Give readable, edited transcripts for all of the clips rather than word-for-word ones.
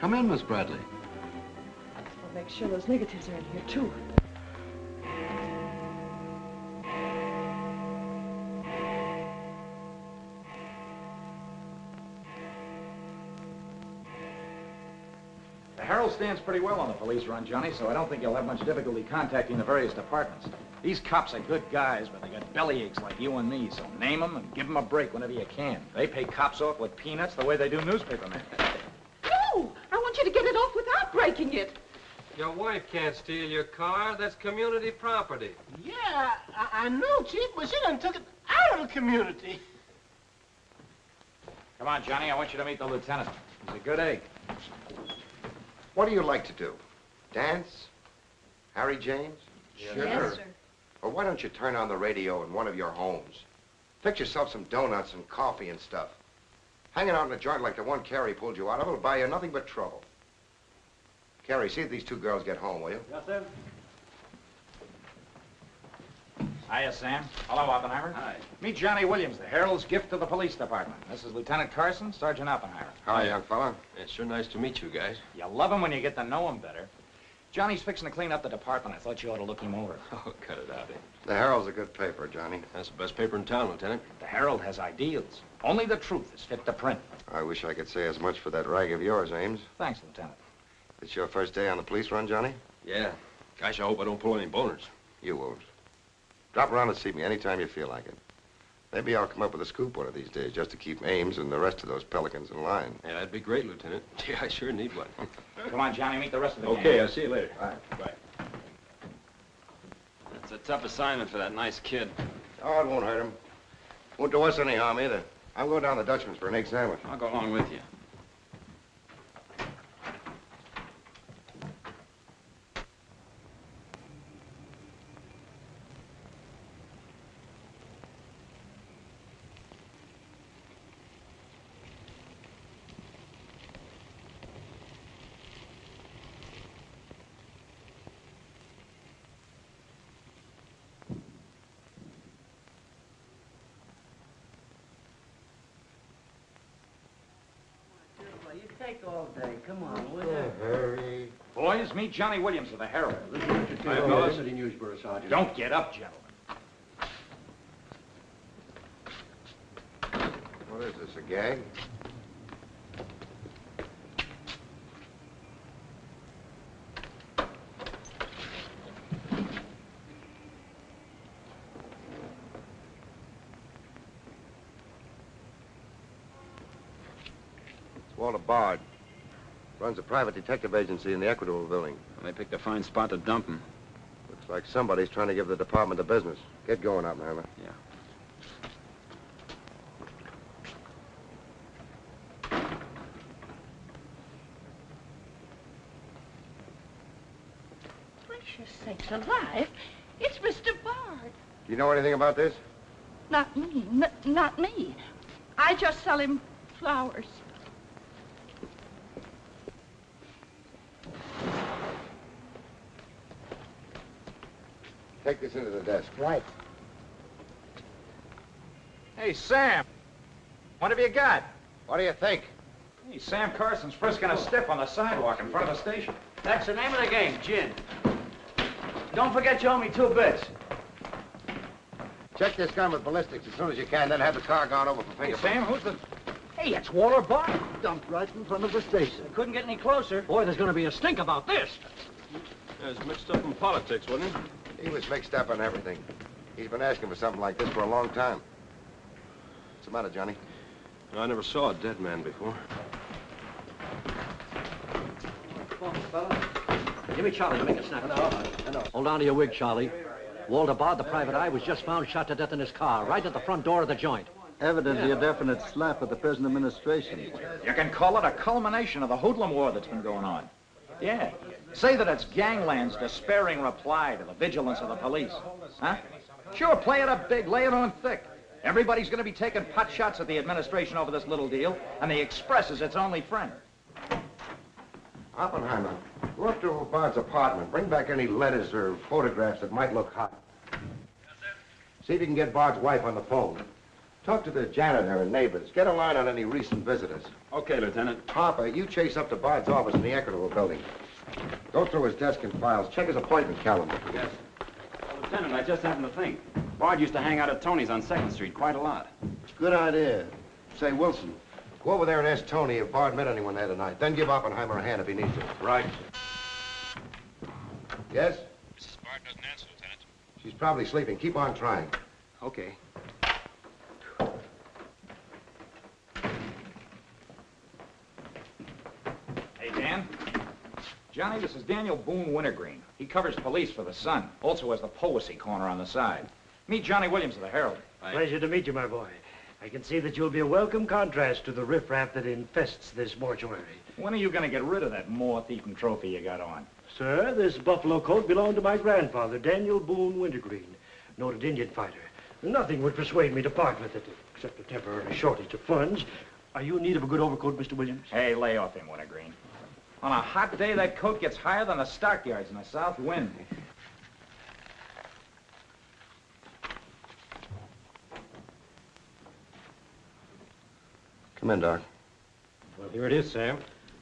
Come in, Miss Bradley. I'll make sure those negatives are in here, too. The Herald stands pretty well on the police run, Johnny, so I don't think you'll have much difficulty contacting the various departments. These cops are good guys, but they got bellyaches like you and me, so name them and give them a break whenever you can. They pay cops off with peanuts the way they do newspapermen. No! I want you to get it off without breaking it. Your wife can't steal your car. That's community property. Yeah, I know, Chief, but she done took it out of the community. Come on, Johnny, I want you to meet the lieutenant. He's a good egg. What do you like to do? Dance? Harry James? Sure. Yes, sir. Or why don't you turn on the radio in one of your homes? Fix yourself some donuts and coffee and stuff. Hanging out in a joint like the one Carrie pulled you out of will buy you nothing but trouble. Carrie, see if these two girls get home, will you? Yes, sir. Hiya, Sam. Hello, Oppenheimer. Hi. Meet Johnny Williams, the Herald's gift to the police department. This is Lieutenant Carson, Sergeant Oppenheimer. Hi, young fella. It's sure nice to meet you guys. You love him when you get to know him better. Johnny's fixing to clean up the department. I thought you ought to look him over. Oh, cut it out. The Herald's a good paper, Johnny. That's the best paper in town, Lieutenant. The Herald has ideals. Only the truth is fit to print. I wish I could say as much for that rag of yours, Ames. Thanks, Lieutenant. It's your first day on the police run, Johnny? Yeah. Gosh, I hope I don't pull any boners. You won't. Drop around and see me anytime you feel like it. Maybe I'll come up with a scoop one of these days just to keep Ames and the rest of those pelicans in line. Yeah, that'd be great, Lieutenant. Yeah, I sure need one. Come on, Johnny, meet the rest of the gang. Okay, I'll see you later. All right. Bye. That's a tough assignment for that nice kid. Oh, it won't hurt him. Won't do us any harm either. I'm going down to Dutchman's for an egg sandwich. I'll go along with you. You take all day. Come on, will you? Hurry. Boys, meet Johnny Williams of the Herald. Hi, fellas. City Newsboro, Sergeant. Don't get up, gentlemen. What is this, a gag? Walter Bard. Runs a private detective agency in the Equitable Building. Well, they picked a fine spot to dump him. Looks like somebody's trying to give the department the business. Get going, Oppenheimer. Yeah. Precious sakes alive. It's Mr. Bard. Do you know anything about this? Not me. Not me. I just sell him flowers. Take this into the desk. Right. Hey, Sam. What have you got? What do you think? Hey, Sam Carson's frisking a stiff on the sidewalk in front of the station. That's the name of the game, gin. Don't forget you owe me 2 bits. Check this gun with ballistics as soon as you can, then have the car gone over for Hey, fingerprints. Sam, who's the... Hey, it's Walter Bard. Dumped right in front of the station. Couldn't get any closer. Boy, there's gonna be a stink about this. Yeah, it's mixed up in politics, wasn't he? He was mixed up on everything. He's been asking for something like this for a long time. What's the matter, Johnny? I never saw a dead man before. Come on, fella. Give me Charlie to make a snap. No. Hold on to your wig, Charlie. Walter Bard, the private eye, was just found shot to death in his car, right at the front door of the joint. Evidently a definite slap at the present administration. You can call it a culmination of the hoodlum war that's been going on. Yeah. Say that it's Gangland's despairing reply to the vigilance of the police. Huh? Sure, play it up big, lay it on thick. Everybody's going to be taking pot shots at the administration over this little deal, and the Express is its only friend. Oppenheimer, go up to Bard's apartment. Bring back any letters or photographs that might look hot. Yes, sir. See if you can get Bard's wife on the phone. Talk to the janitor and neighbors. Get a line on any recent visitors. Okay, Lieutenant. Harper, you chase up to Bard's office in the Equitable building. Go through his desk and files. Check his appointment calendar. Yes. Well, Lieutenant, I just happened to think. Bard used to hang out at Tony's on 2nd Street quite a lot. Good idea. Say, Wilson, go over there and ask Tony if Bard met anyone there tonight. Then give Oppenheimer a hand if he needs to. Right. Yes? Mrs. Bard doesn't answer, Lieutenant. She's probably sleeping. Keep on trying. Okay. Hey, Dan. Johnny, this is Daniel Boone Wintergreen. He covers police for the Sun. Also has the Poesy Corner on the side. Meet Johnny Williams of the Herald. Pleasure to meet you, my boy. I can see that you'll be a welcome contrast to the riffraff that infests this mortuary. When are you going to get rid of that moth-eaten trophy you got on? Sir, this buffalo coat belonged to my grandfather, Daniel Boone Wintergreen, noted Indian fighter. Nothing would persuade me to part with it, except a temporary shortage of funds. Are you in need of a good overcoat, Mr. Williams? Hey, lay off him, Wintergreen. On a hot day, that coat gets higher than the stockyards in a south wind. Come in, Doc. Well, here it is, Sam.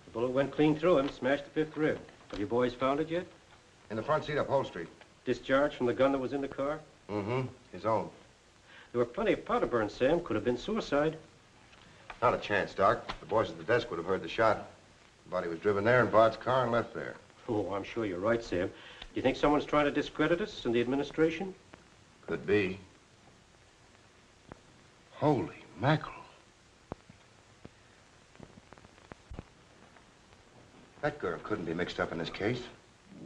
The bullet went clean through him, smashed the 5th rib. Have you boys found it yet? In the front seat upholstery. Discharged from the gun that was in the car? Mm-hmm. His own. There were plenty of powder burns, Sam. Could have been suicide. Not a chance, Doc. The boys at the desk would have heard the shot. The body was driven there in Bard's car and left there. Oh, I'm sure you're right, Sam. Do you think someone's trying to discredit us in the administration? Could be. Holy mackerel. That girl couldn't be mixed up in this case.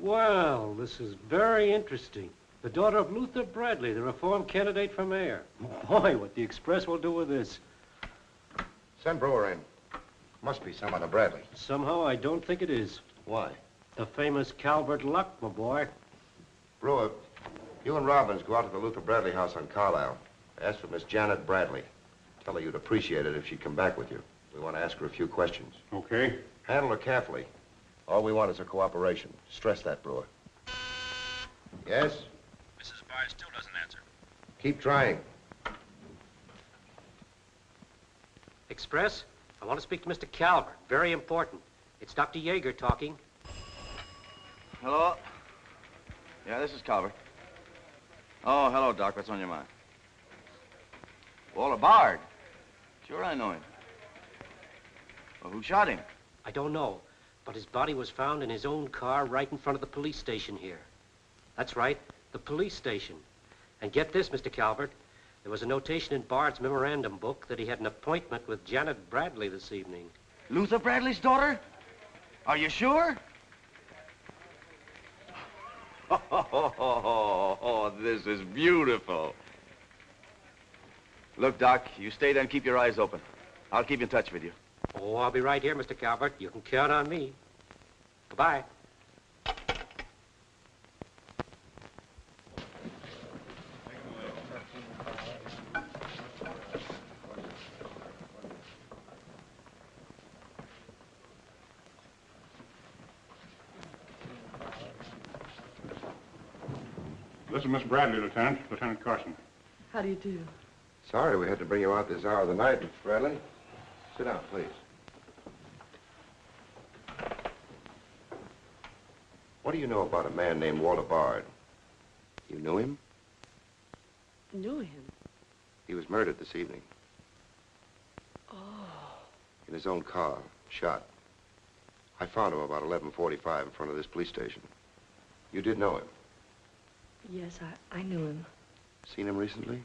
Well, this is very interesting. The daughter of Luther Bradley, the reform candidate for mayor. Boy, what the Express will do with this. Send Brewer in. Must be some other Bradley. Somehow, I don't think it is. Why? The famous Calvert Luck, my boy. Brewer, you and Robbins go out to the Luther Bradley house on Carlisle. Ask for Miss Janet Bradley. Tell her you'd appreciate it if she'd come back with you. We want to ask her a few questions. Okay. Handle her carefully. All we want is her cooperation. Stress that, Brewer. Yes? Mrs. Bard still doesn't answer. Keep trying. Express? I want to speak to Mr. Calvert. Very important. It's Dr. Yeager talking. Hello? Yeah, this is Calvert. Oh, hello, Doc. What's on your mind? Walter Bard. Sure, I know him. Well, who shot him? I don't know, but his body was found in his own car right in front of the police station here. That's right, the police station. And get this, Mr. Calvert. There was a notation in Bard's memorandum book that he had an appointment with Janet Bradley this evening. Luther Bradley's daughter? Are you sure? Oh, this is beautiful. Look, Doc, you stay there and keep your eyes open. I'll keep in touch with you. Oh, I'll be right here, Mr. Calvert. You can count on me. Goodbye. This is Miss Bradley, Lieutenant. Lieutenant Carson. How do you do? Sorry we had to bring you out this hour of the night, Miss Bradley. Sit down, please. What do you know about a man named Walter Bard? You knew him? Knew him? He was murdered this evening. Oh. In his own car, shot. I found him about 11:45 in front of this police station. You did know him? Yes, I knew him. Seen him recently?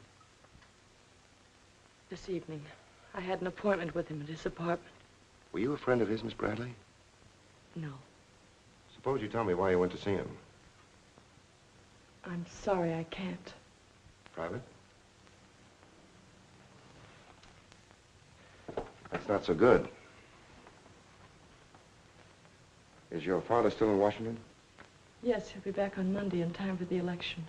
This evening. I had an appointment with him at his apartment. Were you a friend of his, Miss Bradley? No. Suppose you tell me why you went to see him. I'm sorry I can't. Private? That's not so good. Is your father still in Washington? Yes, he'll be back on Monday in time for the election.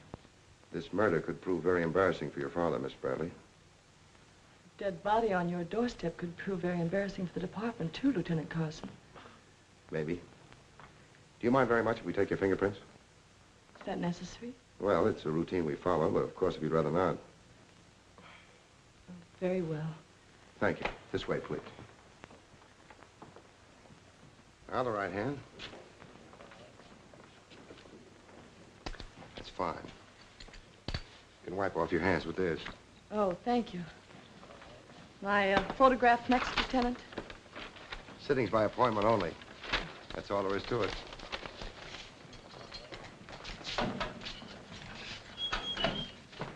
This murder could prove very embarrassing for your father, Miss Bradley. Dead body on your doorstep could prove very embarrassing for the department, too, Lieutenant Carson. Maybe. Do you mind very much if we take your fingerprints? Is that necessary? Well, it's a routine we follow, but of course, if you'd rather not. Very well. Thank you. This way, please. Now the right hand. That's fine. You can wipe off your hands with this. Oh, thank you. My photograph next, Lieutenant? Sittings by appointment only. That's all there is to it.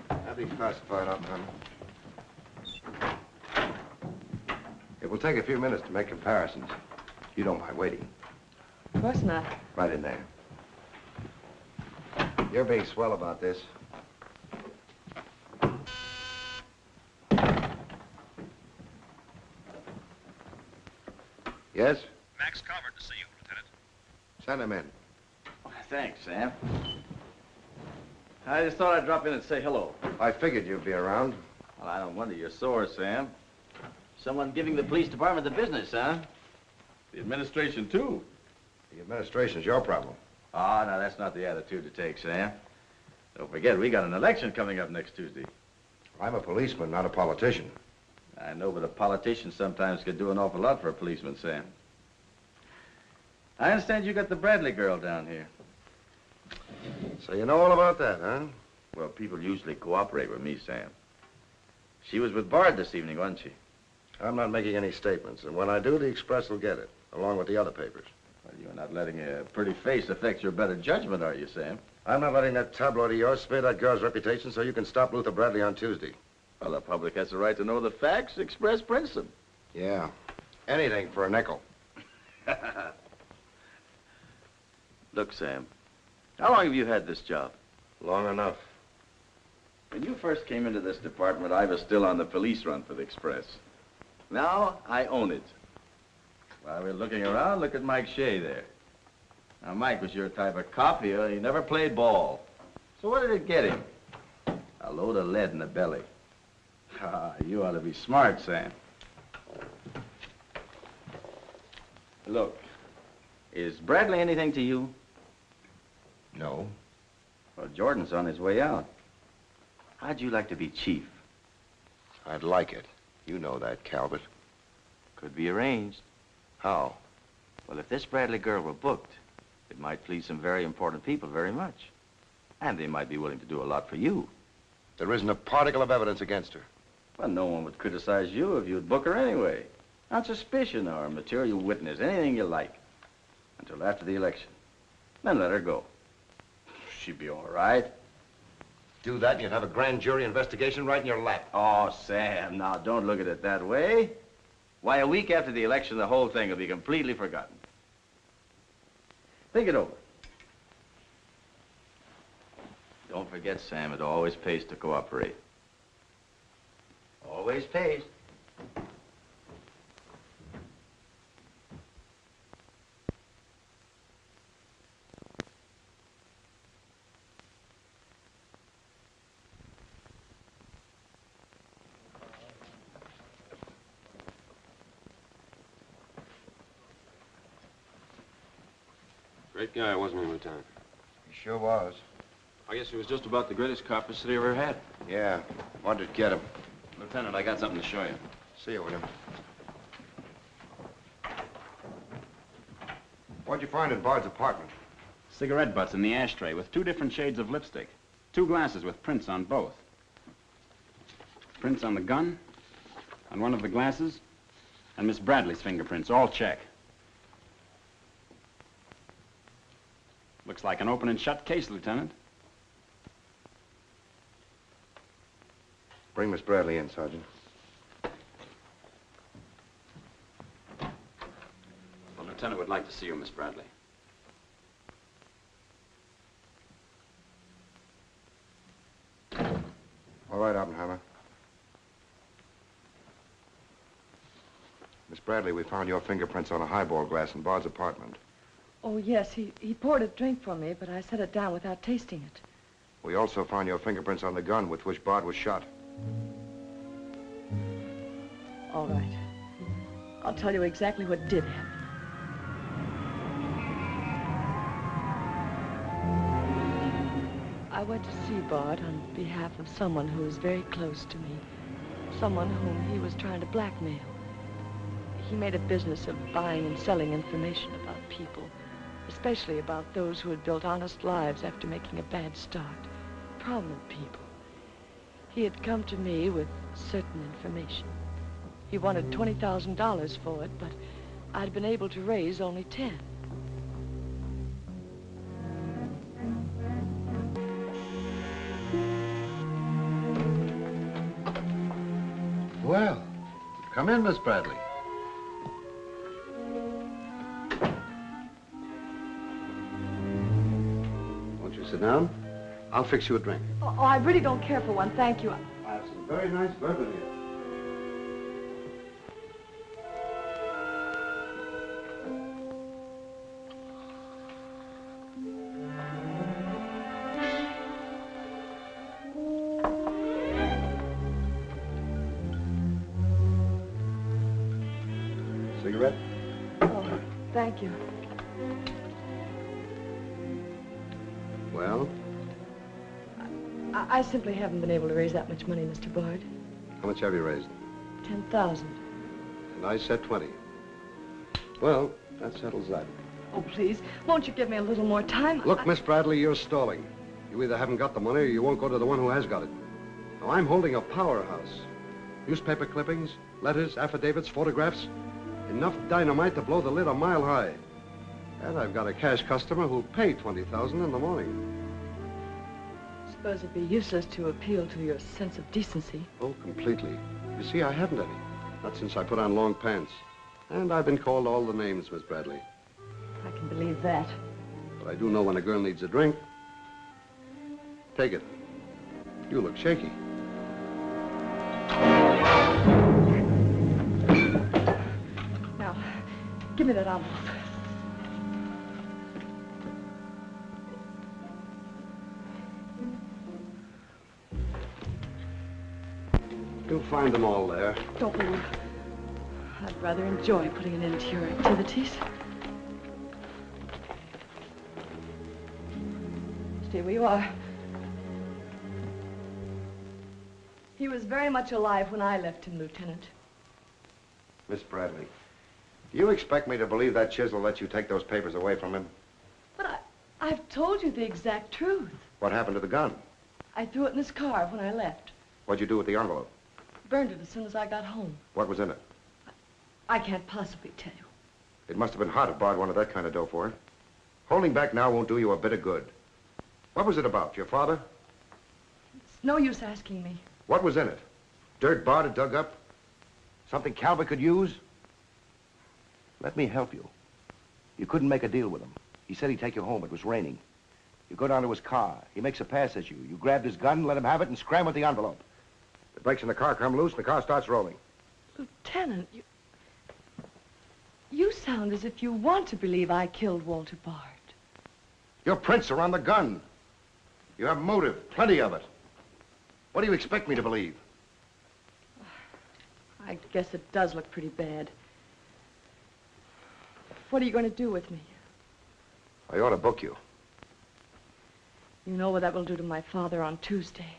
Have these classified up, honey. It will take a few minutes to make comparisons. You don't mind waiting. Of course not. Right in there. You're being swell about this. Yes? Max Calvert to see you, Lieutenant. Send him in. Thanks, Sam. I just thought I'd drop in and say hello. I figured you'd be around. Well, I don't wonder you're sore, Sam. Someone giving the police department the business, huh? The administration, too. The administration's your problem. Oh, no, that's not the attitude to take, Sam. Don't forget, we got an election coming up next Tuesday. I'm a policeman, not a politician. I know, but a politician sometimes could do an awful lot for a policeman, Sam. I understand you got the Bradley girl down here. So you know all about that, huh? Well, people usually cooperate with me, Sam. She was with Bard this evening, wasn't she? I'm not making any statements, and when I do, the Express will get it, along with the other papers. Well, you're not letting a pretty face affect your better judgment, are you, Sam? I'm not letting that tabloid of yours smear that girl's reputation so you can stop Luther Bradley on Tuesday. Well, the public has the right to know the facts. Express prints them. Yeah. Anything for a nickel. Look, Sam, how long have you had this job? Long enough. When you first came into this department, I was still on the police run for the Express. Now, I own it. While we're looking around, look at Mike Shea there. Now, Mike was your type of cop here. He never played ball. So what did it get him? A load of lead in the belly. Ah, you ought to be smart, Sam. Look, is Bradley anything to you? No. Well, Jordan's on his way out. How'd you like to be chief? I'd like it. You know that, Calvert. Could be arranged. How? Well, if this Bradley girl were booked, it might please some very important people very much. And they might be willing to do a lot for you. There isn't a particle of evidence against her. Well, no one would criticize you if you'd book her anyway. On suspicion or material witness, anything you like. Until after the election. Then let her go. She'd be all right. Do that and you'd have a grand jury investigation right in your lap. Oh, Sam, now don't look at it that way. Why, a week after the election, the whole thing will be completely forgotten. Think it over. Don't forget, Sam, it always pays to cooperate. Always pays. Great guy, wasn't he, Lieutenant? He sure was. I guess he was just about the greatest cop the city ever had. Yeah. What did get him? Lieutenant, I got something to show you. See you, William. What'd you find in Bard's apartment? Cigarette butts in the ashtray with 2 different shades of lipstick. 2 glasses with prints on both. Prints on the gun, on one of the glasses, and Miss Bradley's fingerprints, all check. Looks like an open and shut case, Lieutenant. Bring Miss Bradley in, Sergeant. The Lieutenant would like to see you, Miss Bradley. All right, Oppenheimer. Miss Bradley, we found your fingerprints on a highball glass in Bard's apartment. Oh, yes, he poured a drink for me, but I set it down without tasting it. We also found your fingerprints on the gun with which Bard was shot. All right. I'll tell you exactly what did happen. I went to see Bard on behalf of someone who was very close to me. someone whom he was trying to blackmail. He made a business of buying and selling information about people, especially about those who had built honest lives after making a bad start. Prominent people. He had come to me with certain information. He wanted $20,000 for it, but I'd been able to raise only 10. Well, come in, Miss Bradley. Won't you sit down? I'll fix you a drink. Oh, I really don't care for one, thank you. I have some very nice bourbon here. Cigarette? Oh, thank you. Well, I simply haven't been able to raise that much money, Mr. Bard. how much have you raised? 10,000. And I said 20. Well, that settles that. Oh, please, won't you give me a little more time? Look, Miss Bradley, you're stalling. You either haven't got the money or you won't go to the one who has got it. Now, I'm holding a powerhouse. Newspaper clippings, letters, affidavits, photographs. Enough dynamite to blow the lid a mile high. And I've got a cash customer who'll pay $20,000 in the morning. I suppose it'd be useless to appeal to your sense of decency. Oh, completely. You see, I haven't any. Not since I put on long pants. And I've been called all the names, Miss Bradley. I can believe that. But I do know when a girl needs a drink. Take it. You look shaky. Now, give me that envelope. You'll find them all there. Don't move. I'd rather enjoy putting an end to your activities. Stay where you are. He was very much alive when I left him, Lieutenant. Miss Bradley, do you expect me to believe that Chisel let you take those papers away from him? But I've told you the exact truth. What happened to the gun? I threw it in his car when I left. What'd you do with the envelope? Burned it as soon as I got home. What was in it? I can't possibly tell you. It must have been hard if Bard wanted that kind of dough for it. Holding back now won't do you a bit of good. What was it about? Your father? It's no use asking me. What was in it? Dirt Bard had dug up? Something Calvert could use? Let me help you. You couldn't make a deal with him. He said he'd take you home. It was raining. You go down to his car. He makes a pass at you. You grabbed his gun, let him have it, and scram with the envelope. The brakes in the car come loose, and the car starts rolling. Lieutenant, you sound as if you want to believe I killed Walter Bard. Your prints are on the gun. You have motive, plenty of it. What do you expect me to believe? I guess it does look pretty bad. What are you going to do with me? I ought to book you. You know what that will do to my father on Tuesday.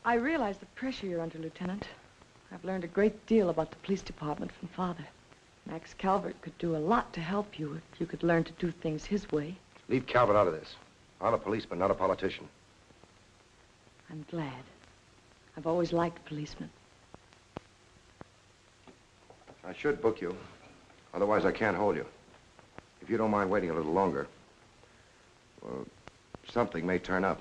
I realize the pressure you're under, Lieutenant. I've learned a great deal about the police department from Father. Max Calvert could do a lot to help you if you could learn to do things his way. Leave Calvert out of this. I'm a policeman, not a politician. I'm glad. I've always liked policemen. I should book you. Otherwise, I can't hold you. If you don't mind waiting a little longer, well, something may turn up.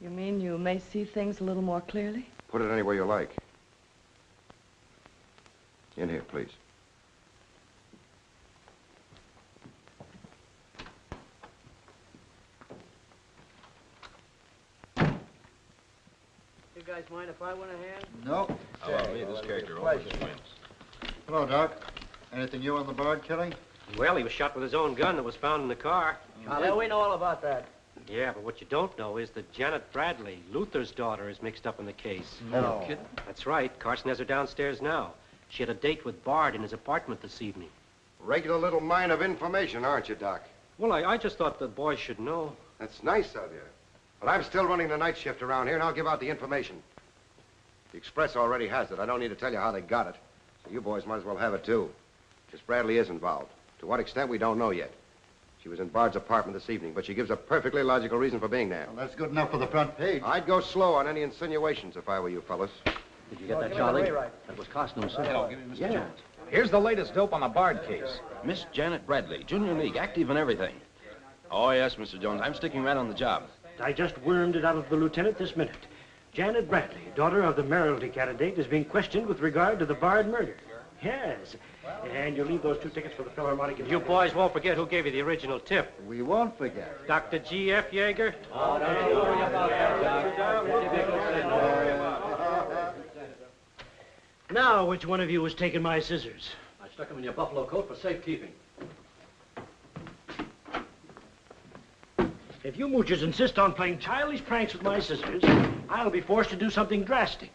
You mean you may see things a little more clearly? Put it anywhere you like. In here, please. You guys mind if I went ahead? No. How about me? This character always wins. Hello, Doc. Anything new on the Bard killing? Well, he was shot with his own gun that was found in the car. Yeah, we know all about that. Yeah, but what you don't know is that Janet Bradley, Luther's daughter, is mixed up in the case. No. Kidding? That's right. Carson has her downstairs now. She had a date with Bard in his apartment this evening. Regular little mine of information, aren't you, Doc? Well, I just thought the boys should know. That's nice of you. But I'm still running the night shift around here, and I'll give out the information. The Express already has it. I don't need to tell you how they got it. So you boys might as well have it, too. Miss Bradley is involved. To what extent, we don't know yet. She was in Bard's apartment this evening, but she gives a perfectly logical reason for being there. Well, that's good enough for the front page. I'd go slow on any insinuations if I were you fellas. Did you get that, Charlie? That was Carson himself. Hello, give me Mr. Jones. Here's the latest dope on the Bard case. Miss Janet Bradley, Junior League, active and everything. Oh, yes, Mr. Jones. I'm sticking right on the job. I just wormed it out of the lieutenant this minute. Janet Bradley, daughter of the mayoralty candidate, is being questioned with regard to the Bard murder. Yes. And you'll leave those 2 tickets for the Philharmonic. You boys won't forget who gave you the original tip. We won't forget. Dr. G.F. Yeager. Now, which one of you was taking my scissors? I stuck them in your buffalo coat for safekeeping. If you moochers insist on playing childish pranks with my scissors, I'll be forced to do something drastic.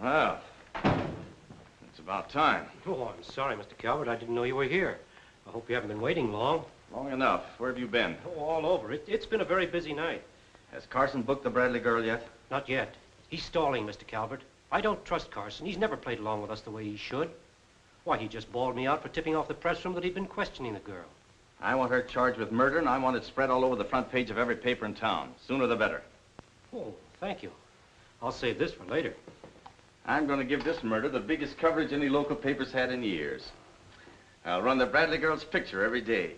Well, it's about time. Oh, I'm sorry, Mr. Calvert. I didn't know you were here. I hope you haven't been waiting long. Long enough. Where have you been? Oh, all over. It's been a very busy night. Has Carson booked the Bradley girl yet? Not yet. He's stalling, Mr. Calvert. I don't trust Carson. He's never played along with us the way he should. Why, he just bawled me out for tipping off the press room that he'd been questioning the girl. I want her charged with murder, and I want it spread all over the front page of every paper in town. Sooner the better. Oh, thank you. I'll save this for later. I'm going to give this murder the biggest coverage any local paper's had in years. I'll run the Bradley girl's picture every day.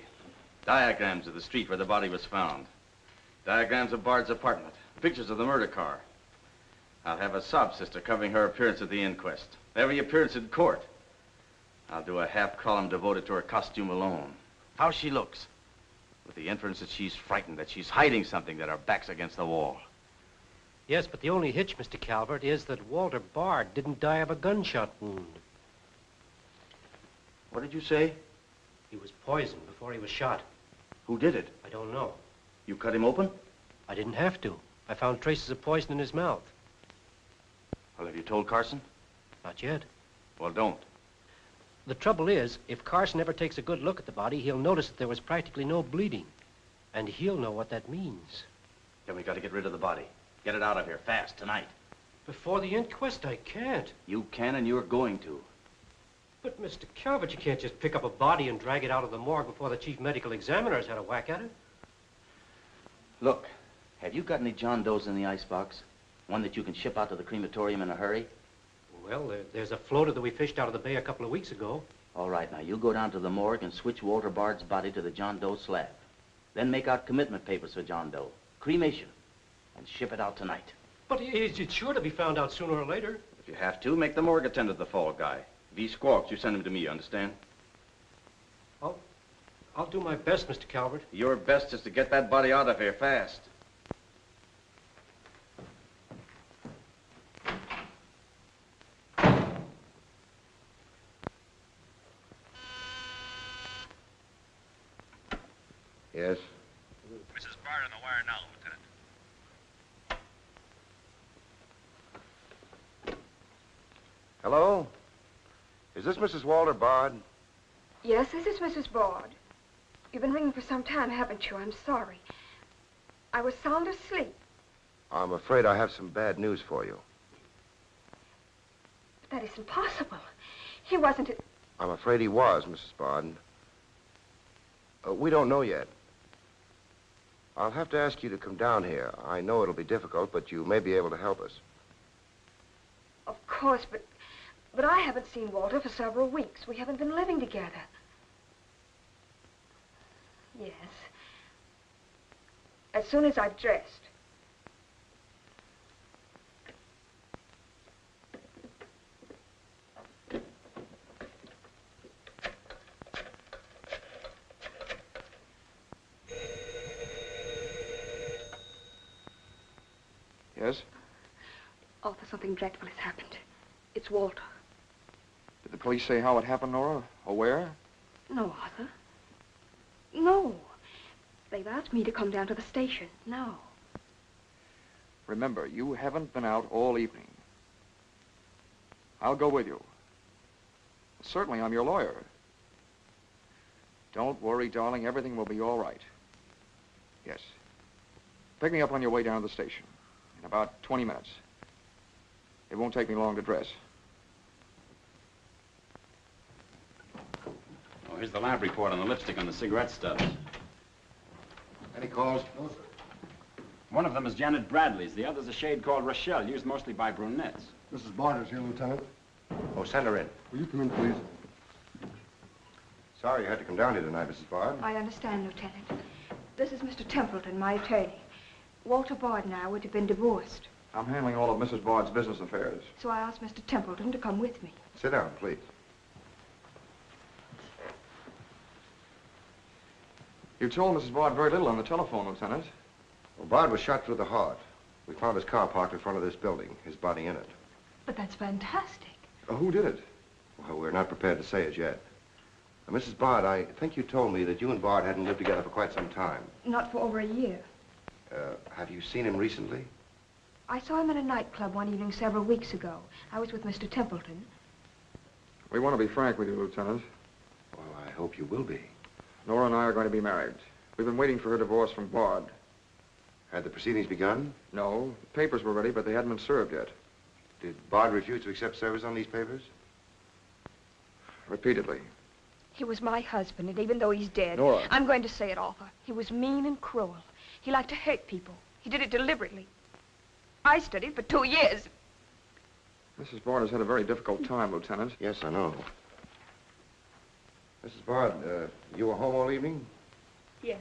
Diagrams of the street where the body was found. Diagrams of Bard's apartment. Pictures of the murder car. I'll have a sob sister covering her appearance at the inquest. Every appearance in court. I'll do a half column devoted to her costume alone. How she looks. With the inference that she's frightened, that she's hiding something, that her back's against the wall. Yes, but the only hitch, Mr. Calvert, is that Walter Bard didn't die of a gunshot wound. What did you say? He was poisoned before he was shot. Who did it? I don't know. You cut him open? I didn't have to. I found traces of poison in his mouth. Well, have you told Carson? Not yet. Well, don't. The trouble is, if Carson ever takes a good look at the body, he'll notice that there was practically no bleeding. And he'll know what that means. Then we got to get rid of the body. Get it out of here, fast, tonight. Before the inquest, I can't. You can, and you're going to. But, Mr. Calvert, you can't just pick up a body and drag it out of the morgue before the chief medical examiner's had a whack at it. Look, have you got any John Does in the icebox? One that you can ship out to the crematorium in a hurry? Well, there's a floater that we fished out of the bay a couple of weeks ago. All right, now, you go down to the morgue and switch Walter Bard's body to the John Doe slab. Then make out commitment papers for John Doe. Cremation. And ship it out tonight. But it's sure to be found out sooner or later. If you have to, make the morgue attend to the fall guy. If he squawks, you send him to me, you understand? I'll do my best, Mr. Calvert. Your best is to get that body out of here fast. Yes? Mrs. Bard on the wire now, Lieutenant. Hello? Is this Mrs. Walter Bard? Yes, this is Mrs. Bard. You've been ringing for some time, haven't you? I'm sorry. I was sound asleep. I'm afraid I have some bad news for you. But that isn't possible. He wasn't... I'm afraid he was, Mrs. Bard. We don't know yet. I'll have to ask you to come down here. I know it'll be difficult, but you may be able to help us. Of course, but I haven't seen Walter for several weeks. We haven't been living together. Yes. As soon as I've dressed. Yes? Arthur, something dreadful has happened. It's Walter. Did the police say how it happened, Nora? Or where? No, Arthur. No. They've asked me to come down to the station. No. Remember, you haven't been out all evening. I'll go with you. Certainly, I'm your lawyer. Don't worry, darling. Everything will be all right. Yes. Pick me up on your way down to the station in about 20 minutes. It won't take me long to dress. Oh, here's the lab report on the lipstick on the cigarette stubs. Any calls? No, sir. One of them is Janet Bradley's. The other's a shade called Rochelle, used mostly by brunettes. Mrs. Bard is here, Lieutenant. Oh, send her in. Will you come in, please? Sorry you had to come down here tonight, Mrs. Bard. I understand, Lieutenant. This is Mr. Templeton, my attorney. Walter Bard and I would have been divorced, I'm handling all of Mrs. Bard's business affairs. so I asked Mr. Templeton to come with me. Sit down, please. You told Mrs. Bard very little on the telephone, Lieutenant. Well, Bard was shot through the heart. We found his car parked in front of this building, his body in it. But that's fantastic. Who did it? Well, we're not prepared to say it yet. Now, Mrs. Bard, I think you told me that you and Bard hadn't lived together for quite some time. Not for over a year. Have you seen him recently? I saw him in a nightclub one evening several weeks ago. I was with Mr. Templeton. We want to be frank with you, Lieutenant. Well, I hope you will be. Nora and I are going to be married. We've been waiting for her divorce from Bard. Had the proceedings begun? No, the papers were ready, but they hadn't been served yet. Did Bard refuse to accept service on these papers? Repeatedly. He was my husband, and even though he's dead, Nora. I'm going to say it, Arthur. He was mean and cruel. He liked to hurt people. He did it deliberately. I studied for 2 years. Mrs. Bard has had a very difficult time, Lieutenant. Yes, I know. Mrs. Bard, you were home all evening? Yes.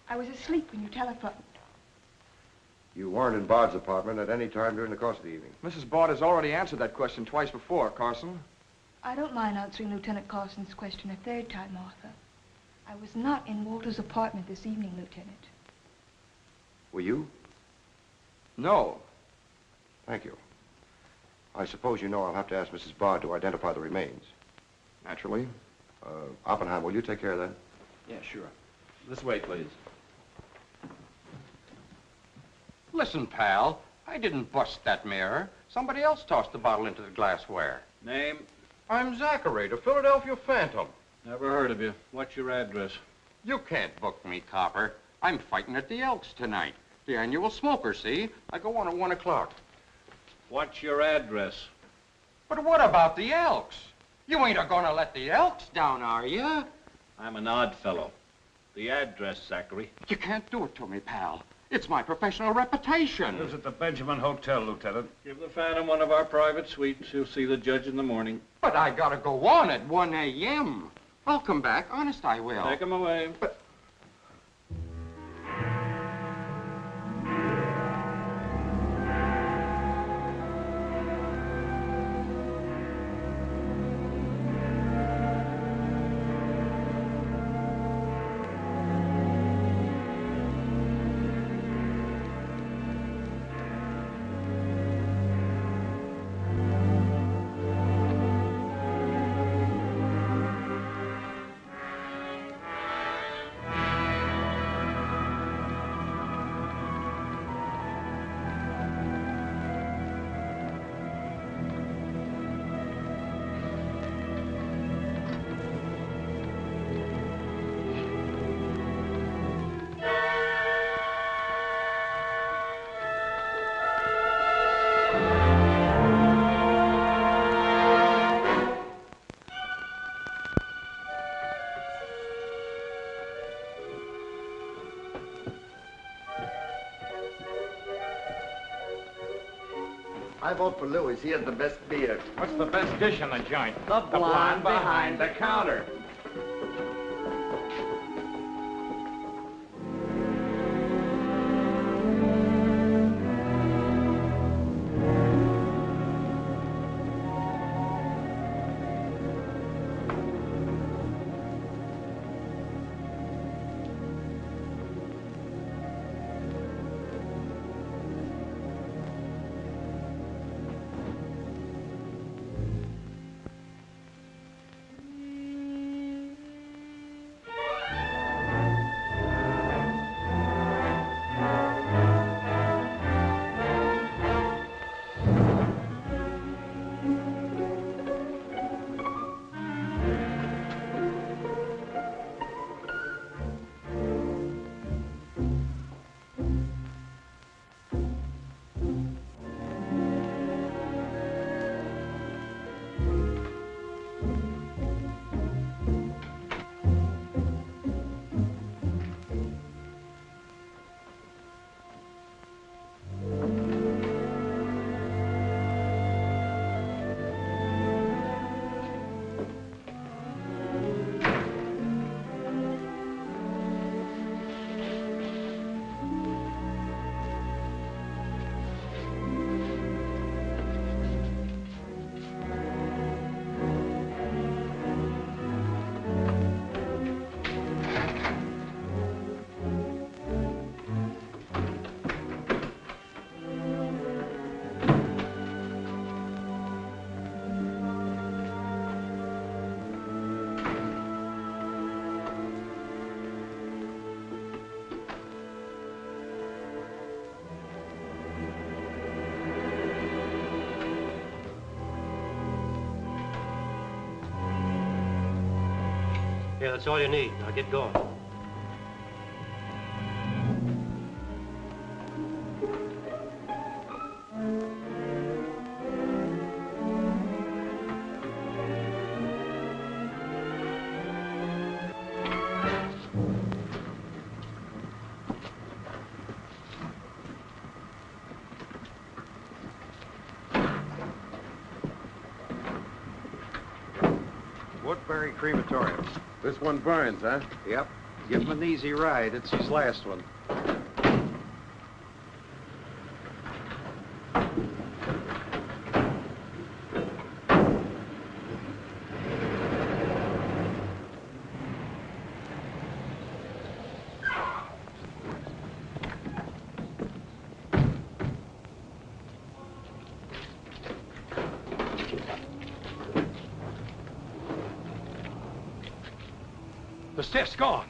I was asleep when you telephoned. You weren't in Bard's apartment at any time during the course of the evening? Mrs. Bard has already answered that question twice before, Carson. I don't mind answering Lieutenant Carson's question a third time, Arthur. I was not in Walter's apartment this evening, Lieutenant. Were you? No. Thank you. I suppose you know I'll have to ask Mrs. Bard to identify the remains. Naturally. Oppenheim, will you take care of that? Yeah, sure. This way, please. Listen, pal, I didn't bust that mirror. Somebody else tossed the bottle into the glassware. Name? I'm Zachary, the Philadelphia Phantom. Never heard of you. What's your address? You can't book me, Copper. I'm fighting at the Elks tonight. The annual smoker, see? I go on at 1 o'clock. What's your address? But what about the Elks? You ain't a-gonna let the Elks down, are you? I'm an odd fellow. The address, Zachary. You can't do it to me, pal. It's my professional reputation. Lives at the Benjamin Hotel, Lieutenant. Give the Phantom one of our private suites. He'll see the judge in the morning. But I gotta go on at 1 a.m. I'll come back. Honest, I will. Take him away. But... I vote for Louis. He has the best beer. What's the best dish in the joint? The blonde behind the counter. Here, that's all you need. Now get going. Woodbury Crematorium. This one burns, huh? Yep. Give him an easy ride. It's his last one. The stiff's gone.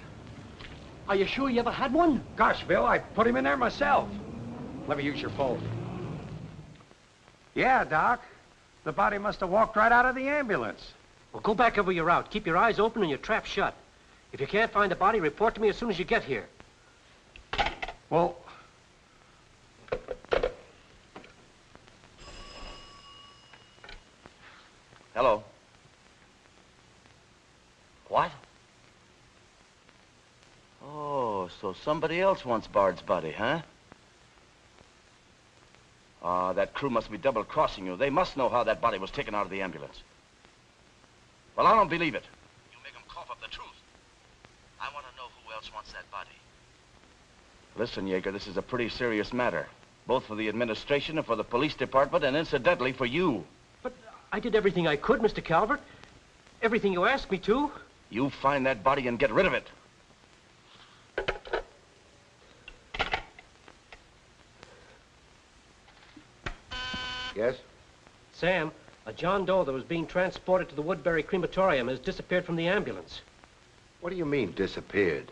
Are you sure you ever had one? Gosh, Bill, I put him in there myself. Let me use your phone. Yeah, Doc. The body must have walked right out of the ambulance. Well, go back over your route. Keep your eyes open and your trap shut. If you can't find the body, report to me as soon as you get here. Well, Hello. What? Oh, so somebody else wants Bard's body, huh? Ah, that crew must be double-crossing you. They must know how that body was taken out of the ambulance. Well, I don't believe it. You make them cough up the truth. I want to know who else wants that body. Listen, Yeager, this is a pretty serious matter. Both for the administration and for the police department, and incidentally for you. But I did everything I could, Mr. Calvert. Everything you asked me to. You find that body and get rid of it. Yes? Sam, a John Doe that was being transported to the Woodbury Crematorium has disappeared from the ambulance. What do you mean, disappeared?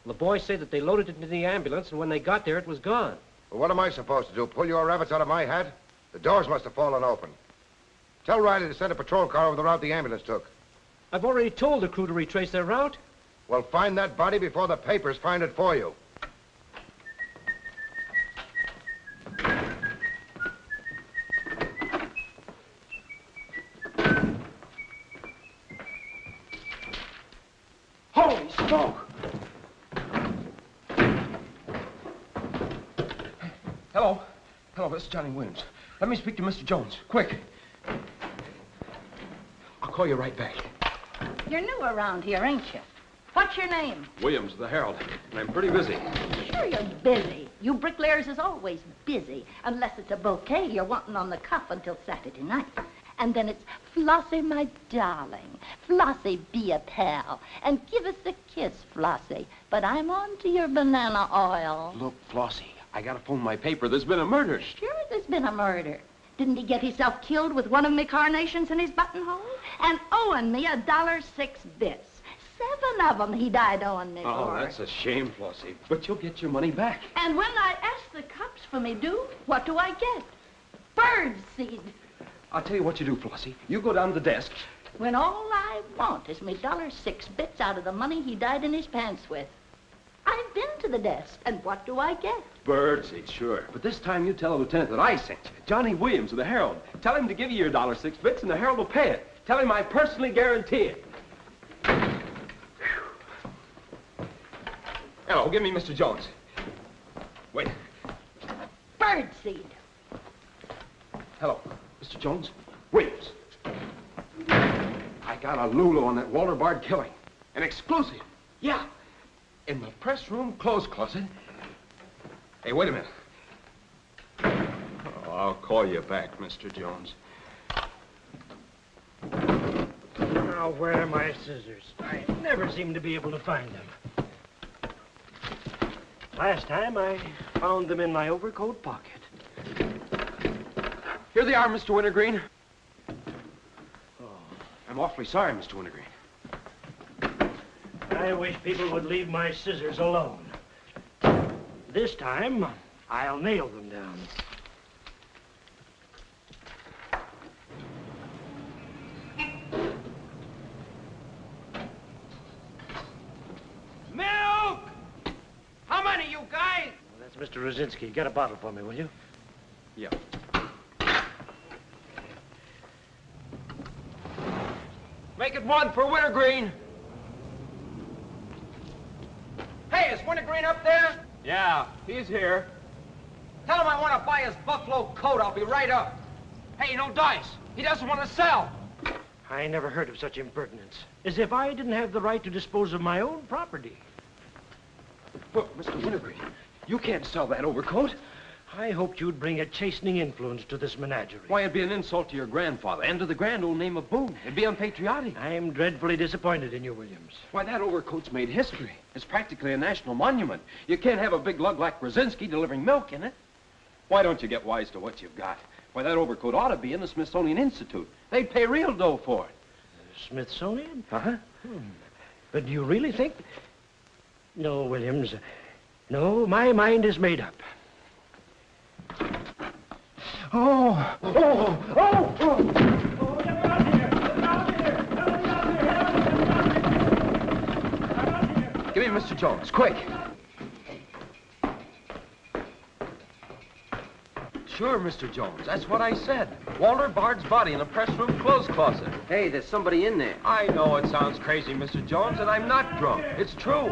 The boys say that they loaded it into the ambulance, and when they got there, it was gone. Well, what am I supposed to do, pull your rabbits out of my hat? The doors must have fallen open. Tell Riley to send a patrol car over the route the ambulance took. I've already told the crew to retrace their route. Well, find that body before the papers find it for you. Holy smoke! Hello. Hello, this is Johnny Williams. Let me speak to Mr. Jones, quick. I'll call you right back. You're new around here, ain't you? What's your name? Williams, the Herald, and I'm pretty busy. Sure you're busy. You bricklayers is always busy, unless it's a bouquet you're wanting on the cuff until Saturday night. And then it's, Flossie, my darling. Flossie, be a pal. And give us a kiss, Flossie. But I'm on to your banana oil. Look, Flossie, I gotta phone my paper. There's been a murder. Sure there's been a murder. Didn't he get himself killed with one of me carnations in his buttonhole? And owing me $1.06 bits. 7 of them he died owing me Oh, for. that's a shame, Flossie. But you'll get your money back. And when I ask the cops for me due, what do I get? Bird seed. I'll tell you what you do, Flossie. You go down to the desk. When all I want is me $1.06 bits out of the money he died in his pants with. I've been to the desk, and what do I get? Birdseed, sure. But this time you tell the lieutenant that I sent you. Johnny Williams of the Herald. Tell him to give you your $1.06 bits, and the Herald will pay it. Tell him I personally guarantee it. Hello, give me Mr. Jones. Wait. Bird seed. Hello, Mr. Jones. Williams. I got a Lulu on that Walter Bard killing. An exclusive. Yeah. In the press room clothes closet. Hey, wait a minute. Oh, I'll call you back, Mr. Jones. Now, where are my scissors? I never seem to be able to find them. Last time, I found them in my overcoat pocket. Here they are, Mr. Wintergreen. Oh, I'm awfully sorry, Mr. Wintergreen. I wish people would leave my scissors alone. This time, I'll nail them down. Mr. Rosinski, get a bottle for me, will you? Yeah. Make it one for Wintergreen. Hey, is Wintergreen up there? Yeah, he's here. Tell him I want to buy his buffalo coat. I'll be right up. Hey, no dice. He doesn't want to sell. I never heard of such impertinence. As if I didn't have the right to dispose of my own property. Look, Mr. Wintergreen, you can't sell that overcoat. I hoped you'd bring a chastening influence to this menagerie. Why, it'd be an insult to your grandfather and to the grand old name of Boone. It'd be unpatriotic. I'm dreadfully disappointed in you, Williams. Why, that overcoat's made history. It's practically a national monument. You can't have a big lug like Brzezinski delivering milk in it. Why don't you get wise to what you've got? Why, that overcoat ought to be in the Smithsonian Institute. They'd pay real dough for it. Smithsonian? Uh-huh. But do you really think... No, Williams. No, my mind is made up. Oh! Oh! Oh! Oh! Give me Mr. Jones, quick. Sure, Mr. Jones. That's what I said. Walter Bard's body in a press room clothes closet. Hey, there's somebody in there. I know it sounds crazy, Mr. Jones, and I'm not drunk. It's true.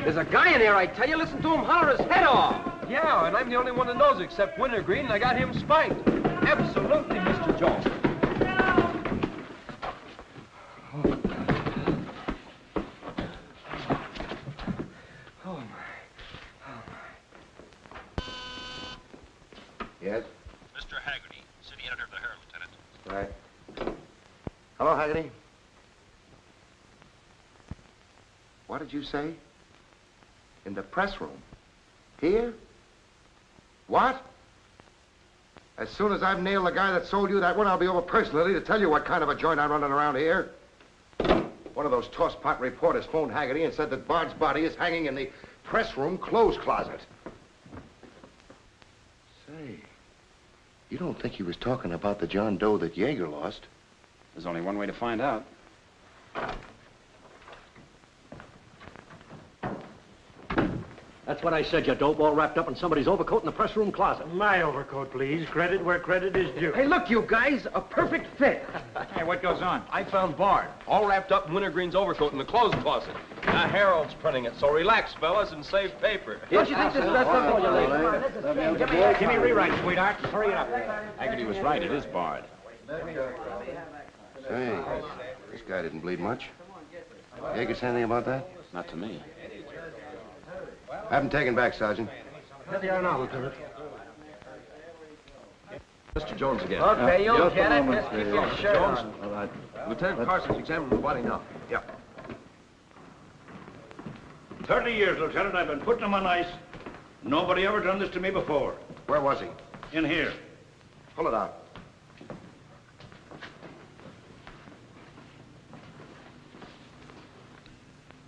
There's a guy in there, I tell you. Listen to him holler his head off. Yeah, and I'm the only one that knows except Wintergreen, and I got him spiked. Absolutely, Mr. Jones. Yes? Mr. Haggerty, city editor of the Herald, Lieutenant. Right. Hello, Haggerty. What did you say? In the press room? Here? What? As soon as I've nailed the guy that sold you that one, I'll be over personally to tell you what kind of a joint I'm running around here. One of those tosspot reporters phoned Haggerty and said that Bard's body is hanging in the press room clothes closet. Say, you don't think he was talking about the John Doe that Yeager lost? There's only one way to find out. That's what I said, you dope, all wrapped up in somebody's overcoat in the press room closet. My overcoat, please. Credit where credit is due. Hey, look, you guys, a perfect fit. Hey, what goes on? I found Bard, all wrapped up in Wintergreen's overcoat in the clothes closet. The Herald's printing it, so relax, fellas, and save paper. Don't you think this is best for you, ladies? Give me a rewrite, sweetheart. Hurry it up. Haggerty was right. It is Bard. Say, this guy didn't bleed much. Yeager say anything about that? Not to me. Have him taken back, Sergeant. Here they are now, Lieutenant. Mr. Jones again. Okay, you'll get it. Just keep your shirt Jones. on. All right. Lieutenant Carson's examining the body now. Yeah. 30 years, Lieutenant. I've been putting him on ice. Nobody ever done this to me before. Where was he? In here. Pull it out.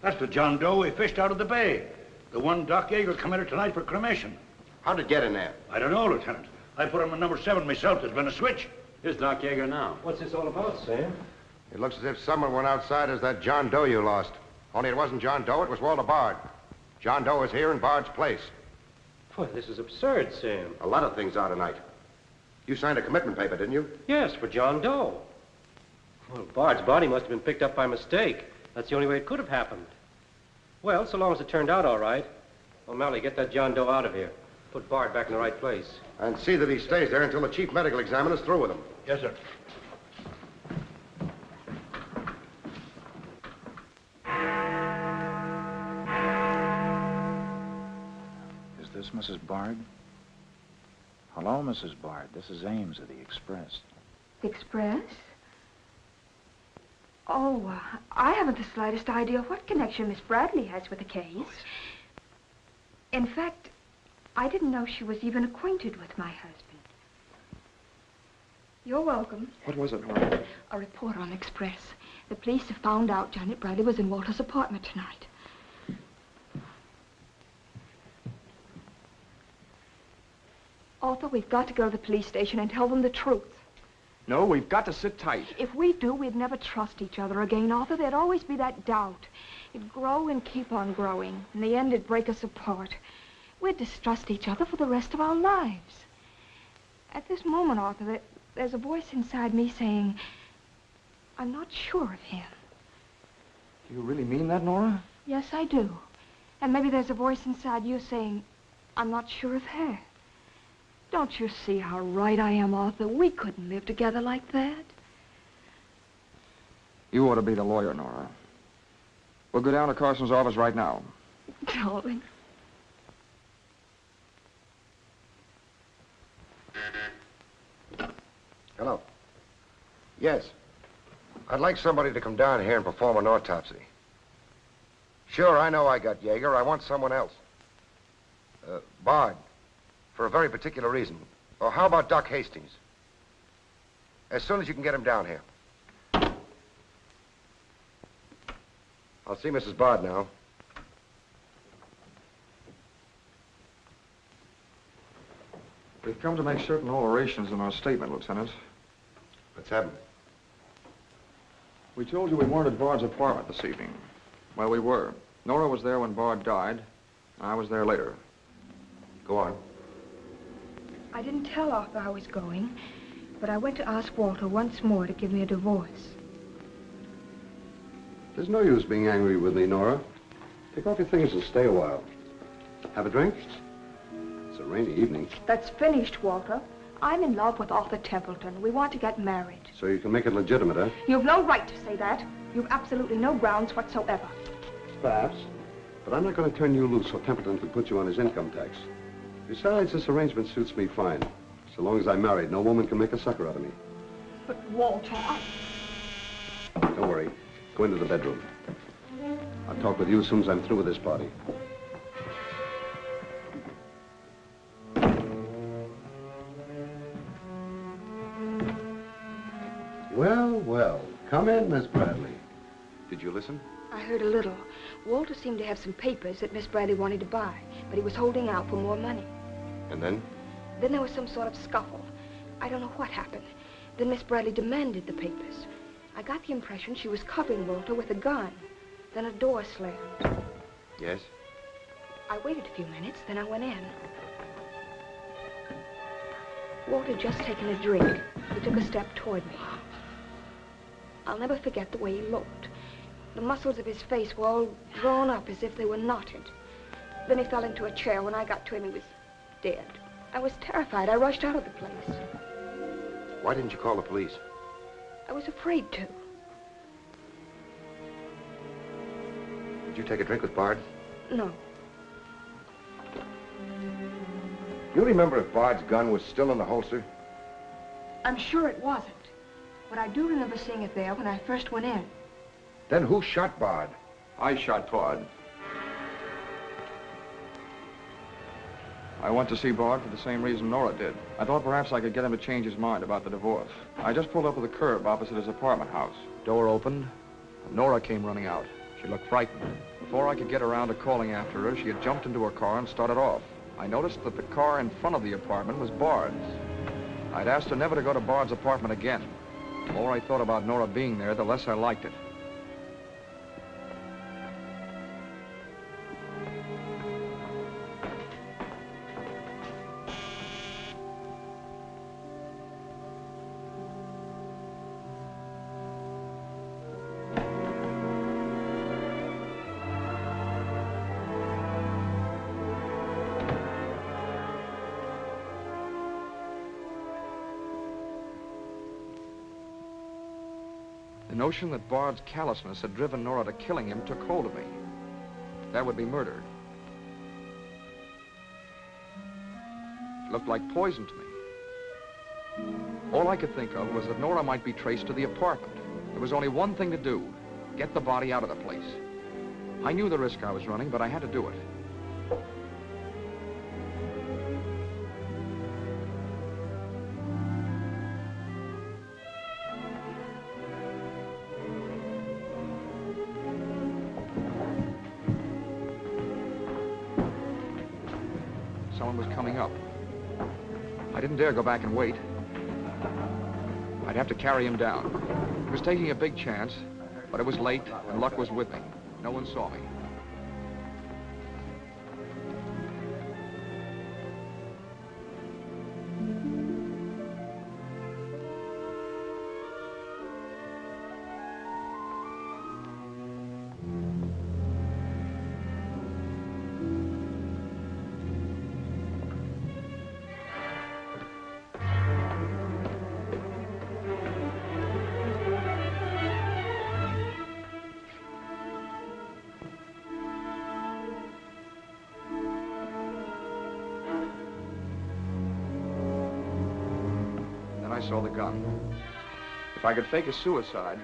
That's the John Doe we fished out of the bay. The one Doc Yeager committed tonight for cremation. How'd it get in there? I don't know, Lieutenant. I put him in number 7 myself. There's been a switch. Here's Doc Yeager now. What's this all about, Sam? It looks as if someone went outside as that John Doe you lost. Only it wasn't John Doe, it was Walter Bard. John Doe is here in Bard's place. Boy, this is absurd, Sam. A lot of things are tonight. You signed a commitment paper, didn't you? Yes, for John Doe. Well, Bard's body must have been picked up by mistake. That's the only way it could have happened. Well, so long as it turned out all right. O'Malley, get that John Doe out of here. Put Bard back in the right place. And see that he stays there until the chief medical examiner's through with him. Yes, sir. Is this Mrs. Bard? Hello, Mrs. Bard. This is Ames of the Express. The Express? Oh, I haven't the slightest idea what connection Miss Bradley has with the case. In fact, I didn't know she was even acquainted with my husband. You're welcome. What was it, Nora? A report on Express. The police have found out Janet Bradley was in Walter's apartment tonight. Arthur, we've got to go to the police station and tell them the truth. No, we've got to sit tight. If we do, we'd never trust each other again, Arthur. There'd always be that doubt. It'd grow and keep on growing. In the end, it'd break us apart. We'd distrust each other for the rest of our lives. At this moment, Arthur, there's a voice inside me saying, I'm not sure of him. Do you really mean that, Nora? Yes, I do. And maybe there's a voice inside you saying, I'm not sure of her. Don't you see how right I am, Arthur? We couldn't live together like that. You ought to be the lawyer, Nora. We'll go down to Carson's office right now. Darling. Hello. Yes. I'd like somebody to come down here and perform an autopsy. Sure, I know I got Yeager. I want someone else. Bard. For a very particular reason. Or how about Doc Hastings? As soon as you can get him down here. I'll see Mrs. Bard now. We've come to make certain alterations in our statement, Lieutenant. What's happened? We told you we weren't at Bard's apartment this evening. Well, we were. Nora was there when Bard died. I was there later. Go on. I didn't tell Arthur I was going, but I went to ask Walter once more to give me a divorce. There's no use being angry with me, Nora. Take off your things and stay a while. Have a drink? It's a rainy evening. That's finished, Walter. I'm in love with Arthur Templeton. We want to get married. So you can make it legitimate, huh? You've no right to say that. You've absolutely no grounds whatsoever. Perhaps. But I'm not going to turn you loose so Templeton can put you on his income tax. Besides, this arrangement suits me fine. So long as I'm married, no woman can make a sucker out of me. But, Walter, Don't worry. Go into the bedroom. I'll talk with you as soon as I'm through with this party. Well, well. Come in, Miss Bradley. Did you listen? I heard a little. Walter seemed to have some papers that Miss Bradley wanted to buy, but he was holding out for more money. And then? Then there was some sort of scuffle. I don't know what happened. Then Miss Bradley demanded the papers. I got the impression she was covering Walter with a gun. Then a door slammed. Yes? I waited a few minutes, then I went in. Walter had just taken a drink. He took a step toward me. I'll never forget the way he looked. The muscles of his face were all drawn up as if they were knotted. Then he fell into a chair. When I got to him, he was dead. I was terrified. I rushed out of the place. Why didn't you call the police? I was afraid to. Did you take a drink with Bard? No. You remember if Bard's gun was still in the holster? I'm sure it wasn't. But I do remember seeing it there when I first went in. Then who shot Bard? I shot Bard. I went to see Bard for the same reason Nora did. I thought perhaps I could get him to change his mind about the divorce. I just pulled up at the curb opposite his apartment house. Door opened, and Nora came running out. She looked frightened. Before I could get around to calling after her, she had jumped into her car and started off. I noticed that the car in front of the apartment was Bard's. I'd asked her never to go to Bard's apartment again. The more I thought about Nora being there, the less I liked it. The notion that Bard's callousness had driven Nora to killing him took hold of me. That would be murder. It looked like poison to me. All I could think of was that Nora might be traced to the apartment. There was only one thing to do: get the body out of the place. I knew the risk I was running, but I had to do it. Someone was coming up. I didn't dare go back and wait. I'd have to carry him down. He was taking a big chance, but it was late and luck was with me. No one saw me. saw the gun. If I could fake a suicide,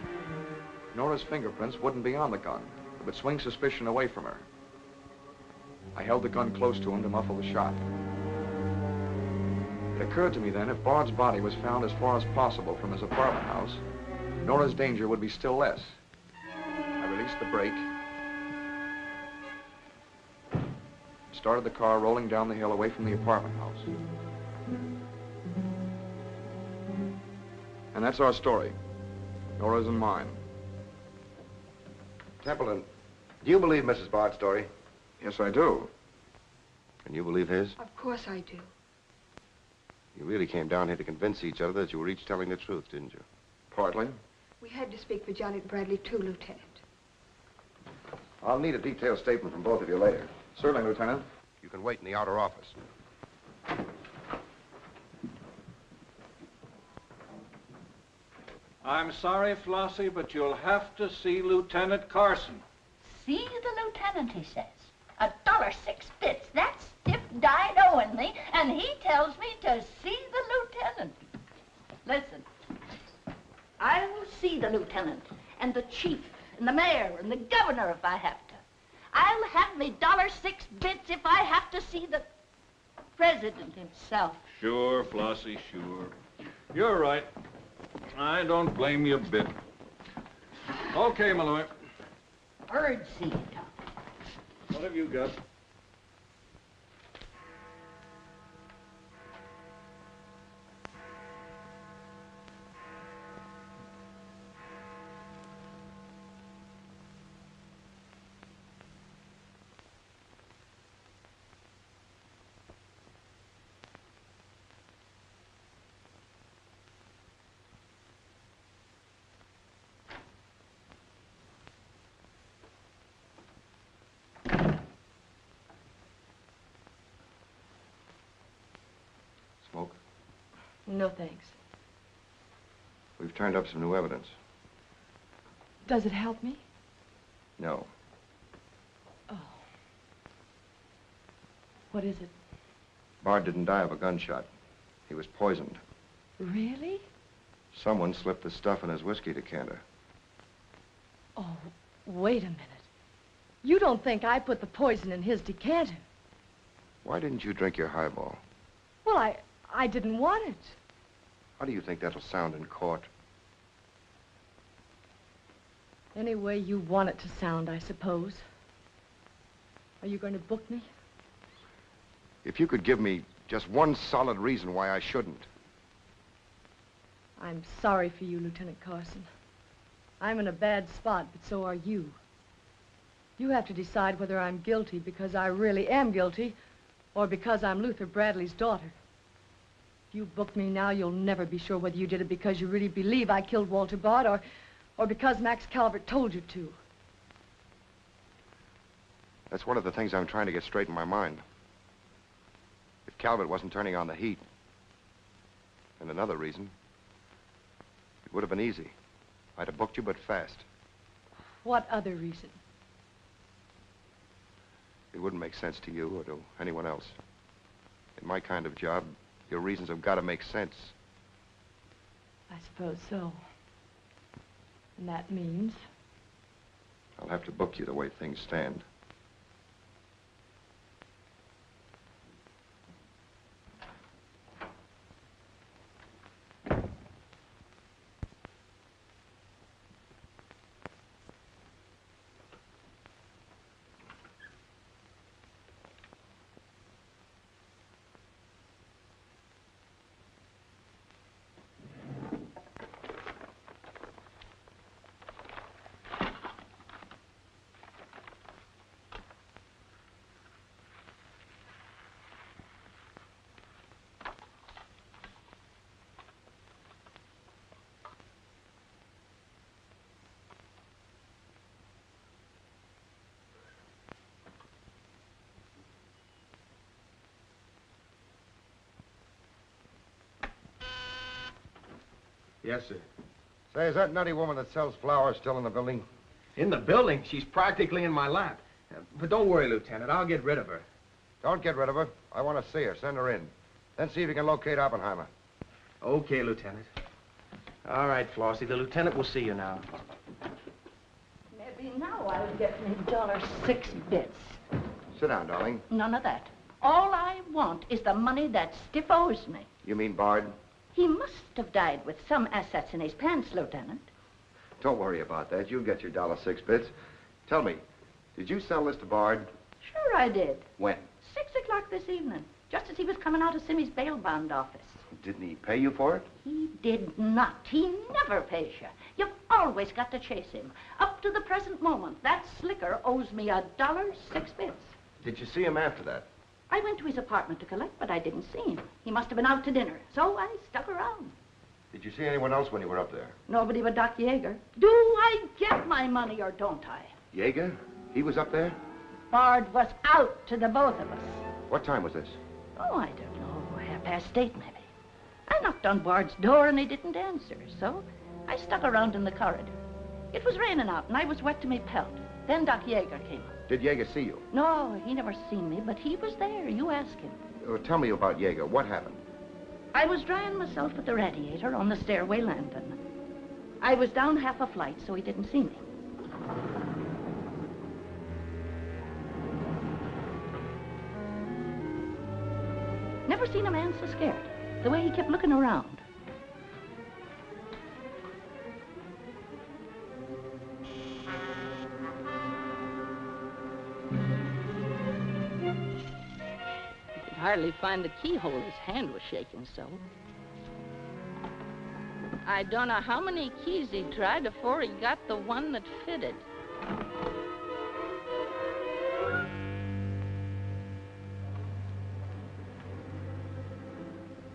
Nora's fingerprints wouldn't be on the gun. It would swing suspicion away from her. I held the gun close to him to muffle the shot. It occurred to me then, if Bard's body was found as far as possible from his apartment house, Nora's danger would be still less. I released the brake, started the car rolling down the hill away from the apartment house. And that's our story. Nora's and mine. Templeton, do you believe Mrs. Bard's story? Yes, I do. And you believe his? Of course I do. You really came down here to convince each other that you were each telling the truth, didn't you? Partly. We had to speak for Janet Bradley, too, Lieutenant. I'll need a detailed statement from both of you later. Certainly, Lieutenant. You can wait in the outer office. I'm sorry, Flossie, but you'll have to see Lieutenant Carson. See the lieutenant, he says. $1.06. That's stiff died owing me, and he tells me to see the lieutenant. Listen, I'll see the lieutenant, and the chief, and the mayor, and the governor if I have to. I'll have me $1.06 if I have to see the president himself. Sure, Flossie, sure. You're right. I don't blame you a bit. Okay, Malloy. Bird seed. What have you got? Smoke? No, thanks. We've turned up some new evidence. Does it help me? No. Oh. What is it? Bard didn't die of a gunshot. He was poisoned. Really? Someone slipped the stuff in his whiskey decanter. Oh, wait a minute. You don't think I put the poison in his decanter? Why didn't you drink your highball? Well, I didn't want it. How do you think that'll sound in court? Any way you want it to sound, I suppose. Are you going to book me? If you could give me just one solid reason why I shouldn't. I'm sorry for you, Lieutenant Carson. I'm in a bad spot, but so are you. You have to decide whether I'm guilty because I really am guilty or because I'm Luther Bradley's daughter. If you book me now, you'll never be sure whether you did it because you really believe I killed Walter Bard or because Max Calvert told you to. That's one of the things I'm trying to get straight in my mind. If Calvert wasn't turning on the heat, and another reason, it would have been easy. I'd have booked you, but fast. What other reason? It wouldn't make sense to you or to anyone else. In my kind of job, your reasons have got to make sense. I suppose so. And that means? I'll have to book you the way things stand. Yes, sir. Say, is that nutty woman that sells flowers still in the building? In the building? She's practically in my lap. But don't worry, Lieutenant. I'll get rid of her. Don't get rid of her. I want to see her. Send her in. Then see if you can locate Oppenheimer. Okay, Lieutenant. All right, Flossie, the lieutenant will see you now. Maybe now I'll get me $6. Sit down, darling. None of that. All I want is the money that Stiff owes me. You mean Bard? He must have died with some assets in his pants, Lieutenant. Don't worry about that. You'll get your $6. Tell me, did you sell this to Bard? Sure I did. When? 6 o'clock this evening, just as he was coming out of Simmy's bail bond office. Didn't he pay you for it? He did not. He never pays you. You've always got to chase him. Up to the present moment, that slicker owes me $6. Did you see him after that? I went to his apartment to collect, but I didn't see him. He must have been out to dinner, so I stuck around. Did you see anyone else when you were up there? Nobody but Doc Yeager. Do I get my money or don't I? Yeager? He was up there? Bard was out to the both of us. What time was this? Oh, I don't know, 8:30 maybe. I knocked on Bard's door and he didn't answer, so I stuck around in the corridor. It was raining out and I was wet to me pelt. Then Doc Yeager came up. Did Yeager see you? No, he never seen me, but he was there. You ask him. Tell me about Yeager. What happened? I was drying myself at the radiator on the stairway landing. I was down half a flight, so he didn't see me. Never seen a man so scared. The way he kept looking around. You could hardly find the keyhole. His hand was shaking so. I don't know how many keys he tried before he got the one that fitted.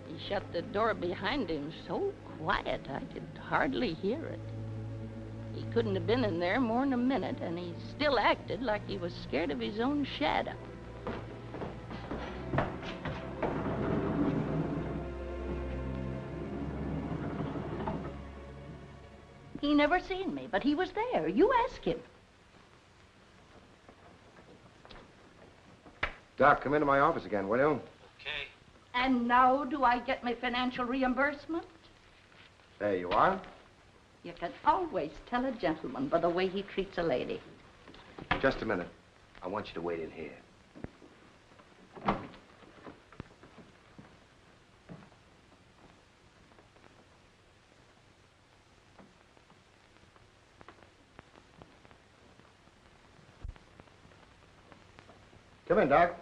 He shut the door behind him so quiet I could hardly hear it. He couldn't have been in there more than a minute, and he still acted like he was scared of his own shadow. He never seen me, but he was there. You ask him. Doc, come into my office again, will you? And now do I get my financial reimbursement? There you are. You can always tell a gentleman by the way he treats a lady. Just a minute. I want you to wait in here. Come in, Doc.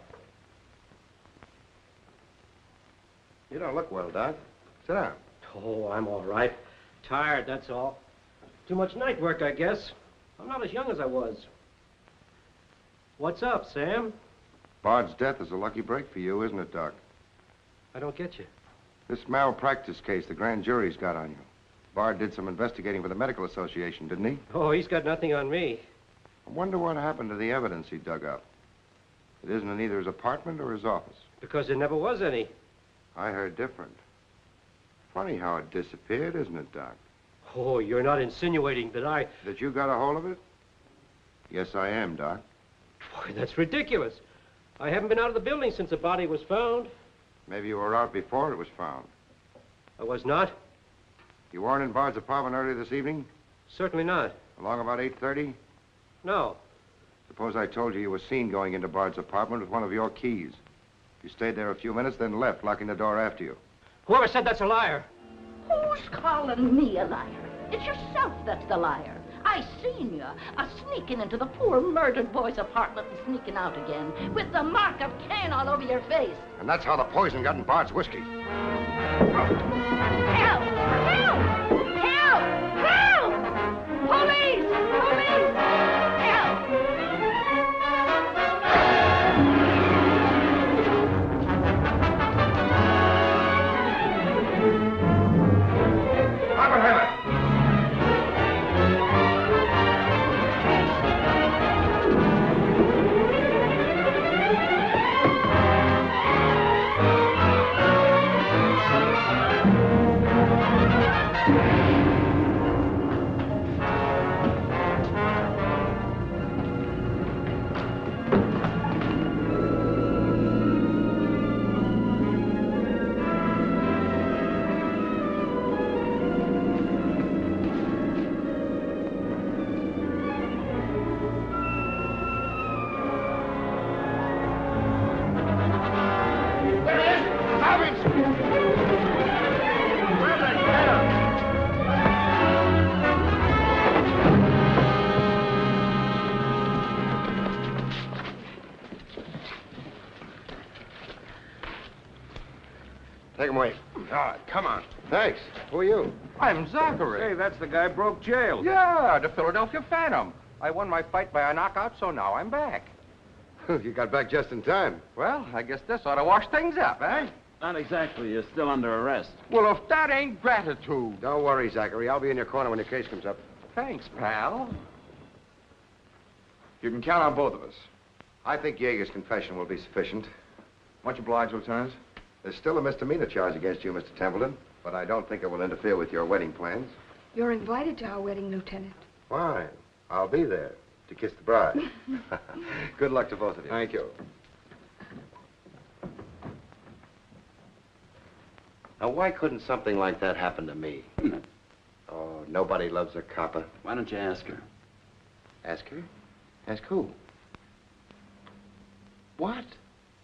You don't look well, Doc. Sit down. Oh, I'm all right. Tired, that's all. Too much night work, I guess. I'm not as young as I was. What's up, Sam? Bard's death is a lucky break for you, isn't it, Doc? I don't get you. This malpractice case the grand jury's got on you. Bard did some investigating for the Medical Association, didn't he? Oh, he's got nothing on me. I wonder what happened to the evidence he dug up. It isn't in either his apartment or his office. Because there never was any. I heard different. Funny how it disappeared, isn't it, Doc? Oh, you're not insinuating that I... That you got a hold of it? Yes, I am, Doc. Boy, that's ridiculous. I haven't been out of the building since the body was found. Maybe you were out before it was found. I was not? You weren't in Bard's apartment earlier this evening? Certainly not. Along about 8:30? No. Suppose I told you you were seen going into Bard's apartment with one of your keys. You stayed there a few minutes, then left, locking the door after you. Whoever said that's a liar? Who's calling me a liar? It's yourself that's the liar. I seen you sneaking into the poor murdered boy's apartment and sneaking out again with the mark of Cain all over your face. And that's how the poison got in Bard's whiskey. Help! Help! Help! Help! Police! Police! Help! God, come on. Thanks. Who are you? I'm Zachary. Hey, that's the guy broke jail. Yeah, the Philadelphia Phantom. I won my fight by a knockout, so now I'm back. You got back just in time. Well, I guess this ought to wash things up, eh? Not exactly. You're still under arrest. Well, if that ain't gratitude. Don't worry, Zachary. I'll be in your corner when your case comes up. Thanks, pal. You can count on both of us. I think Yeager's confession will be sufficient. Much obliged, Lieutenant. There's still a misdemeanor charge against you, Mr. Templeton, but I don't think it will interfere with your wedding plans. You're invited to our wedding, Lieutenant. Fine. I'll be there to kiss the bride. Good luck to both of you. Thank you. Now, why couldn't something like that happen to me? Oh, nobody loves a copper. Why don't you ask her? Ask her? Ask who? What?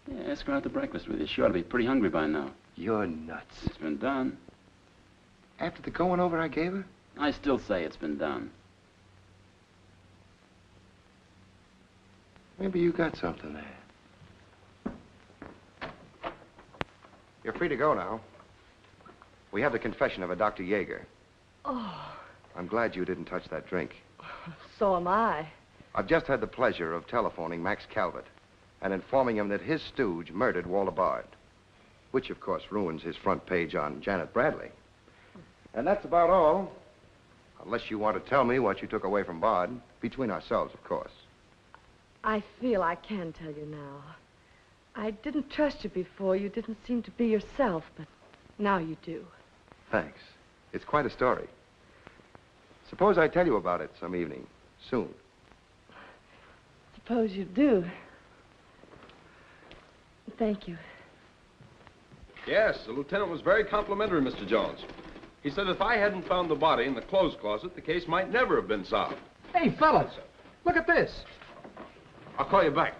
Yeah, ask her out to breakfast with you. She ought to be pretty hungry by now. You're nuts. It's been done. After the going over I gave her? I still say it's been done. Maybe you got something there. You're free to go now. We have the confession of a Dr. Yeager. Oh, I'm glad you didn't touch that drink. so am I. I've just had the pleasure of telephoning Max Calvert and informing him that his stooge murdered Walter Bard, which, of course, ruins his front page on Janet Bradley. And that's about all, unless you want to tell me what you took away from Bard, between ourselves, of course. I feel I can tell you now. I didn't trust you before. You didn't seem to be yourself, but now you do. Thanks. It's quite a story. Suppose I tell you about it some evening, soon. Suppose you do. Thank you. Yes, the lieutenant was very complimentary, Mr. Jones. He said if I hadn't found the body in the clothes closet, the case might never have been solved. Hey, fellas, look at this. I'll call you back.